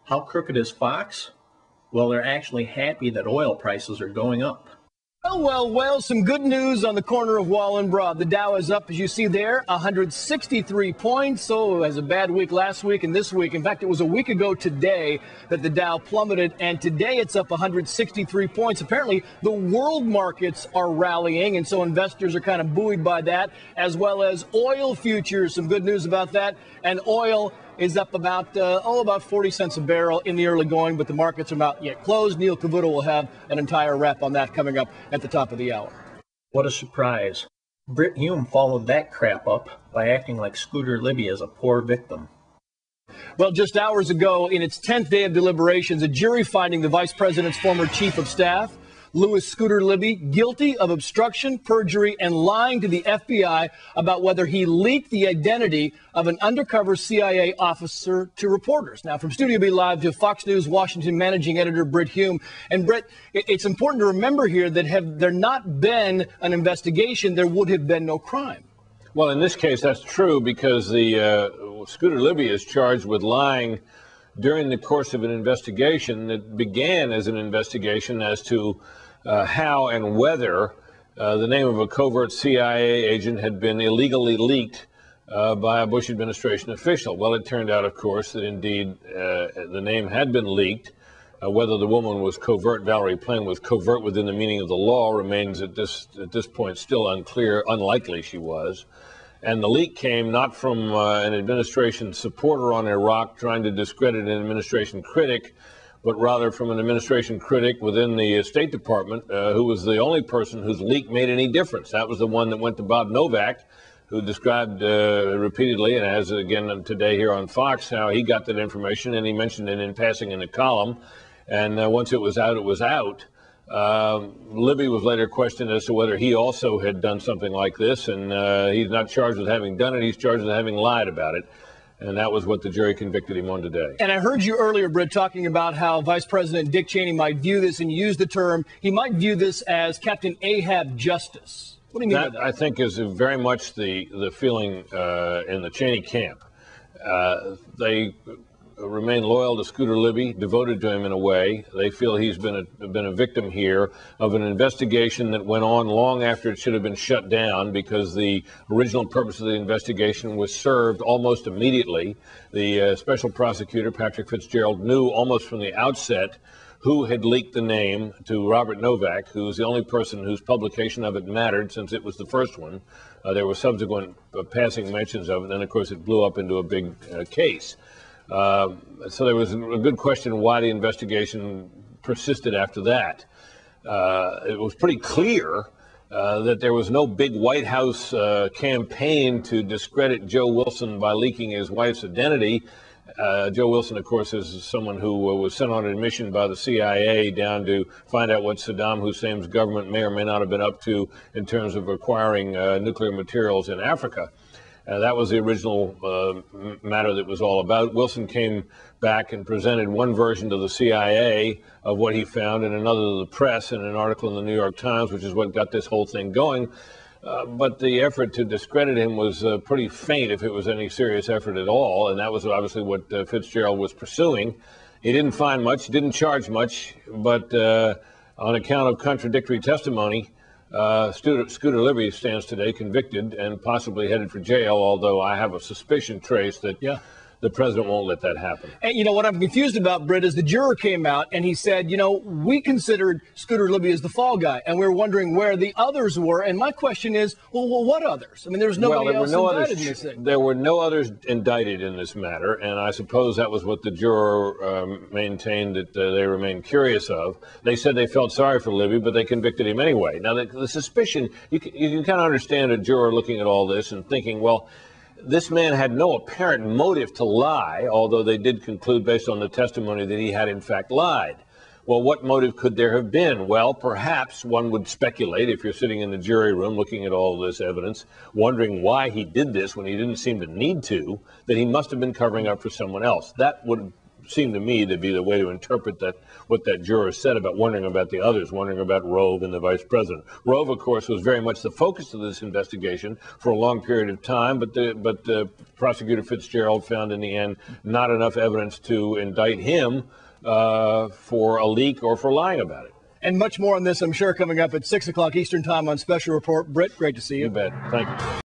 How crooked is Fox? Well, they're actually happy that oil prices are going up. Well, some good news on the corner of Wall and Broad. The Dow is up, as you see there, 163 points. So it was a bad week last week and this week. In fact, it was a week ago today that the Dow plummeted, and today it's up 163 points. Apparently, the world markets are rallying, and so investors are kind of buoyed by that, as well as oil futures. Some good news about that. And oil is up about 40 cents a barrel in the early going, but the markets are not yet closed. Neil Cavuto will have an entire wrap on that coming up at the top of the hour. What a surprise. Brit Hume followed that crap up by acting like Scooter Libby is a poor victim. Well, just hours ago, in its 10th day of deliberations, a jury finding the vice president's former chief of staff, Louis Scooter Libby, guilty of obstruction, perjury, and lying to the FBI about whether he leaked the identity of an undercover CIA officer to reporters. Now, from Studio B Live to Fox News Washington managing editor Brit Hume. And Brit, it's important to remember here that had there not been an investigation, there would have been no crime. Well, in this case, that's true because the Scooter Libby is charged with lying during the course of an investigation that began as an investigation as to how and whether the name of a covert CIA agent had been illegally leaked by a Bush administration official. Well, it turned out, of course, that indeed the name had been leaked. Whether the woman was covert, Valerie Plame was covert within the meaning of the law, remains at this point still unclear. Unlikely she was. And the leak came not from an administration supporter on Iraq trying to discredit an administration critic, but rather from an administration critic within the State Department, who was the only person whose leak made any difference. That was the one that went to Bob Novak, who described repeatedly, and as again today here on Fox, how he got that information, and he mentioned it in passing in a column. And once it was out, it was out. Libby was later questioned as to whether he also had done something like this, and he's not charged with having done it. He's charged with having lied about it. And that was what the jury convicted him on today. And I heard you earlier, Britt, talking about how Vice President Dick Cheney might view this, and use the term, he might view this as Captain Ahab justice. What do you mean by that? I think is very much the feeling in the Cheney camp. They remain loyal to Scooter Libby, devoted to him in a way. They feel he's been a victim here of an investigation that went on long after it should have been shut down, because the original purpose of the investigation was served almost immediately. The special prosecutor, Patrick Fitzgerald, knew almost from the outset who had leaked the name to Robert Novak, who was the only person whose publication of it mattered, since it was the first one. There were subsequent passing mentions of it, and then, of course, it blew up into a big case. So there was a good question why the investigation persisted after that. It was pretty clear that there was no big White House campaign to discredit Joe Wilson by leaking his wife's identity. Joe Wilson, of course, is someone who was sent on a mission by the CIA down to find out what Saddam Hussein's government may or may not have been up to in terms of acquiring nuclear materials in Africa. That was the original matter that was all about. Wilson came back and presented one version to the CIA of what he found and another to the press in an article in the New York Times, which is what got this whole thing going. But the effort to discredit him was pretty faint, if it was any serious effort at all, and that was obviously what Fitzgerald was pursuing. He didn't find much, didn't charge much, but on account of contradictory testimony, Scooter Libby stands today convicted and possibly headed for jail, although I have a suspicion, Trace, that the president won't let that happen. And, what I'm confused about, Britt, is the juror came out and he said, we considered Scooter Libby as the fall guy, and we were wondering where the others were. And my question is, well what others? I mean, there was nobody else indicted in this thing. There were no others indicted in this matter, and I suppose that was what the juror maintained that they remained curious of. They said they felt sorry for Libby, but they convicted him anyway. Now, the suspicion, you can kind of understand a juror looking at all this and thinking, well, this man had no apparent motive to lie, although they did conclude based on the testimony that he had in fact lied. Well, what motive could there have been? Well, perhaps one would speculate, if you're sitting in the jury room looking at all this evidence, wondering why he did this when he didn't seem to need to, that he must have been covering up for someone else. That would seem to me to be the way to interpret that, what that juror said about wondering about the others, wondering about Rove and the vice president. Rove, of course, was very much the focus of this investigation for a long period of time, but Prosecutor Fitzgerald found in the end not enough evidence to indict him for a leak or for lying about it. And much more on this, I'm sure, coming up at 6 o'clock Eastern Time on Special Report. Britt, great to see you. You bet. Thank you.